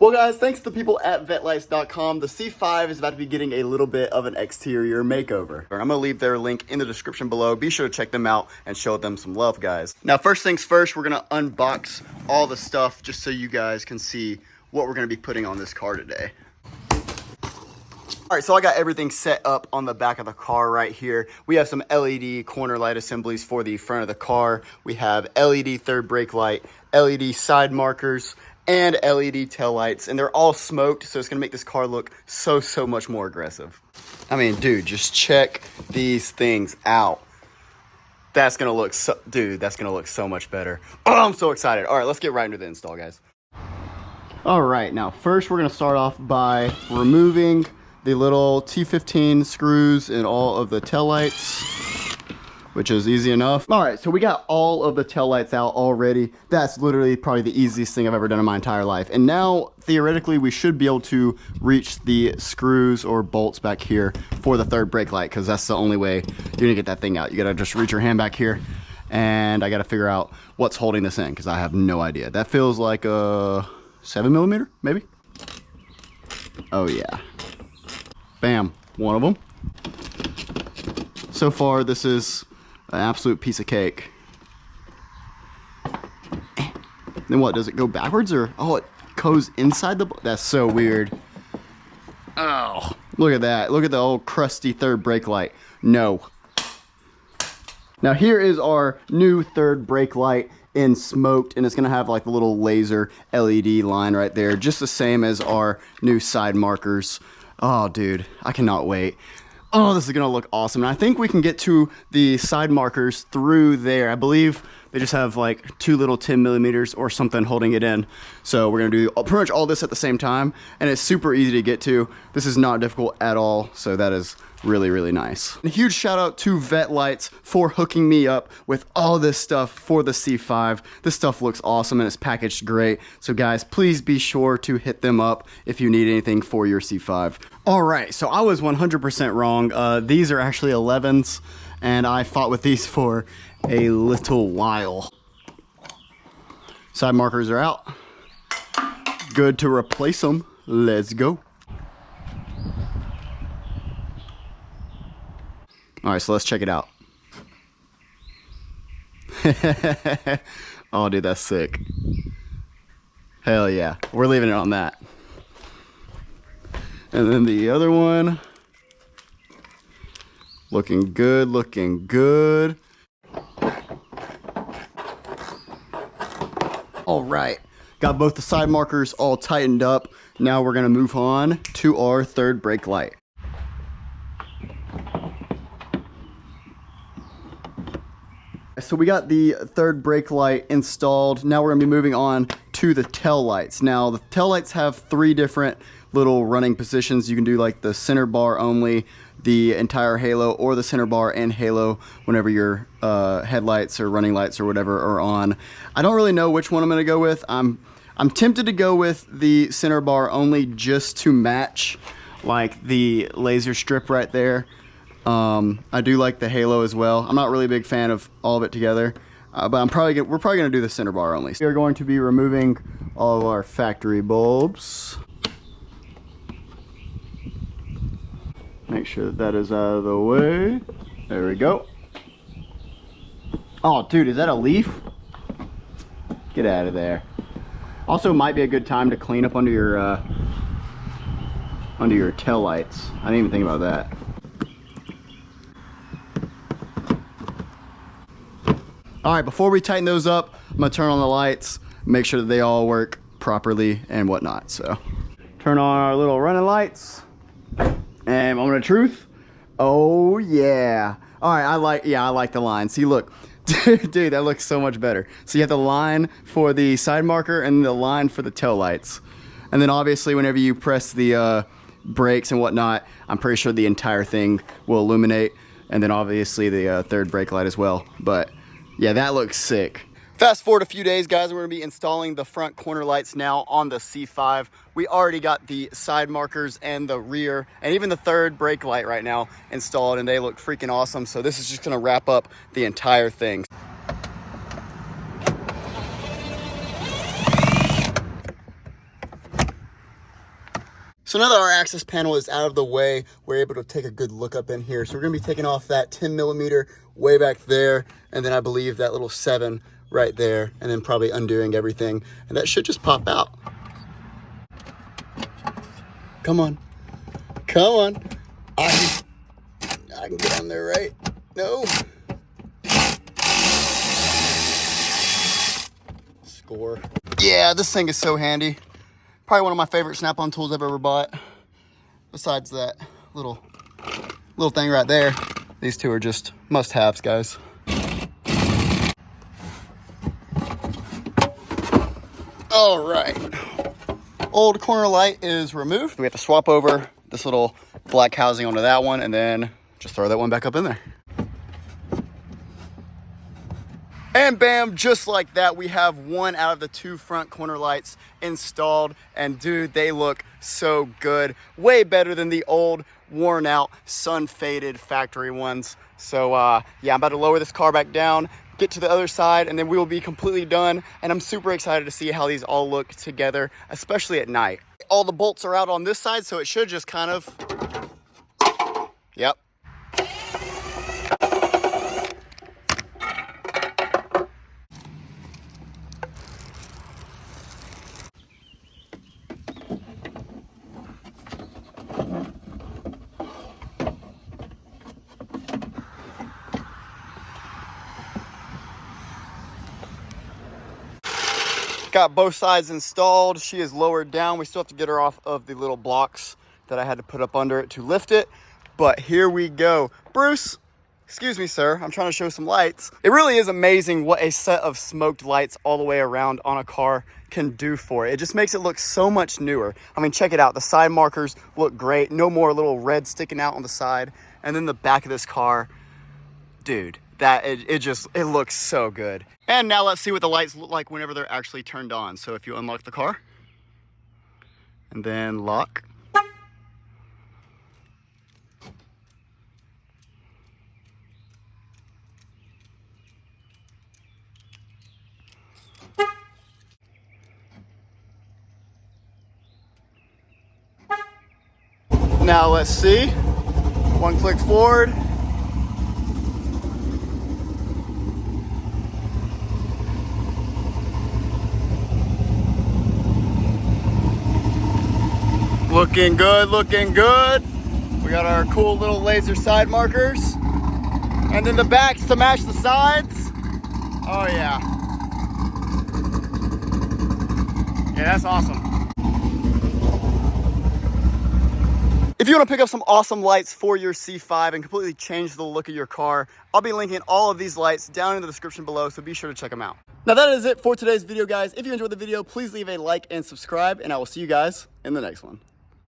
Well guys, thanks to the people at VetteLights.com, the C5 is about to be getting a little bit of an exterior makeover. I'm gonna leave their link in the description below. Be sure to check them out and show them some love, guys. Now, first things first, we're gonna unbox all the stuff just so you guys can see what we're gonna be putting on this car today. All right, so I got everything set up on the back of the car right here. We have some LED corner light assemblies for the front of the car. We have LED third brake light, LED side markers, and LED tail lights, and they're all smoked, so it's gonna make this car look so much more aggressive. I mean, dude, just check these things out. That's gonna look that's gonna look so much better. Oh, I'm so excited. All right, let's get right into the install, guys. All right, now first we're gonna start off by removing the little T15 screws and all of the tail lights, which is easy enough. All right, so we got all of the tail lights out already. That's literally probably the easiest thing I've ever done in my entire life. And now, theoretically, we should be able to reach the screws or bolts back here for the third brake light, because that's the only way you're gonna get that thing out. You gotta just reach your hand back here, and I gotta figure out what's holding this in, because I have no idea. That feels like a 7mm, maybe? Oh yeah. Bam, one of them. So far, this is an absolute piece of cake. Then what, does it go backwards or, oh, it goes inside the, that's so weird. Oh, look at that. Look at the old crusty third brake light. No. Now here is our new third brake light in smoked, and it's gonna have like the little laser LED line right there, just the same as our new side markers. Oh, dude, I cannot wait. Oh, this is gonna look awesome. And I think we can get to the side markers through there. I believe they just have like two little 10mm or something holding it in. So we're gonna do pretty much all this at the same time, and it's super easy to get to. This is not difficult at all, so that is really nice. A huge shout out to Vette Lights for hooking me up with all this stuff for the C5. This stuff looks awesome and it's packaged great. So guys, please be sure to hit them up if you need anything for your C5. All right, so I was 100% wrong. These are actually 11s, and I fought with these for a little while. Side markers are out. Good to replace them. Let's go. All right, so let's check it out. Oh, dude, that's sick. Hell yeah, we're leaving it on that. And then the other one, looking good, looking good. All right, got both the side markers all tightened up. Now we're gonna move on to our third brake light. So we got the third brake light installed. Now we're gonna be moving on to the tail lights. Now the tail lights have three different little running positions. You can do like the center bar only, the entire halo, or the center bar and halo whenever your headlights or running lights or whatever are on. I don't really know which one I'm gonna go with. I'm tempted to go with the center bar only just to match like the laser strip right there. I do like the halo as well. I'm not really a big fan of all of it together, but we're probably gonna do the center bar only. We are going to be removing all of our factory bulbs. Make sure that that is out of the way. There we go. Oh, dude, is that a leaf? Get out of there. Also, might be a good time to clean up under your tail lights. I didn't even think about that. All right, before we tighten those up, I'm gonna turn on the lights, make sure that they all work properly and whatnot. So, turn on our little running lights. And moment of truth. Oh yeah. All right, I like the line. See, look, dude, that looks so much better. So you have the line for the side marker and the line for the tail lights. And then obviously whenever you press the brakes and whatnot, I'm pretty sure the entire thing will illuminate. And then obviously the third brake light as well. But yeah, that looks sick. Fast forward a few days, guys, we're gonna be installing the front corner lights now on the C5. We already got the side markers and the rear and even the third brake light right now installed, and they look freaking awesome. So this is just gonna wrap up the entire thing. So now that our access panel is out of the way, we're able to take a good look up in here. So we're gonna be taking off that 10 millimeter way back there, and then I believe that little 7 right there, and then probably undoing everything, and that should just pop out. Come on, come on. I can get on there, right? No. Score. Yeah, this thing is so handy. Probably one of my favorite snap-on tools I've ever bought. Besides that little thing right there. These two are just must-haves, guys. All right. Old corner light is removed. We have to swap over this little black housing onto that one and then just throw that one back up in there. And bam, just like that, we have one out of the 2 front corner lights installed. And dude, they look so good. Way better than the old, worn out, sun faded factory ones. So yeah, I'm about to lower this car back down, get to the other side, and then we will be completely done. And I'm super excited to see how these all look together, especially at night. All the bolts are out on this side, so it should just kind of, yep. Got both sides installed. She is lowered down. We still have to get her off of the little blocks that I had to put up under it to lift it. But here we go. Bruce, excuse me, sir. I'm trying to show some lights. It really is amazing what a set of smoked lights all the way around on a car can do for it. It just makes it look so much newer. I mean, check it out. The side markers look great. No more little red sticking out on the side. And then the back of this car, dude, that it looks so good. And now let's see what the lights look like whenever they're actually turned on. So if you unlock the car and then lock. Now let's see. One click forward. Looking good, looking good. We got our cool little laser side markers. And then the backs to match the sides. Oh yeah. Yeah, that's awesome. If you want to pick up some awesome lights for your C5 and completely change the look of your car, I'll be linking all of these lights down in the description below, so be sure to check them out. Now that is it for today's video, guys. If you enjoyed the video, please leave a like and subscribe, and I will see you guys in the next one.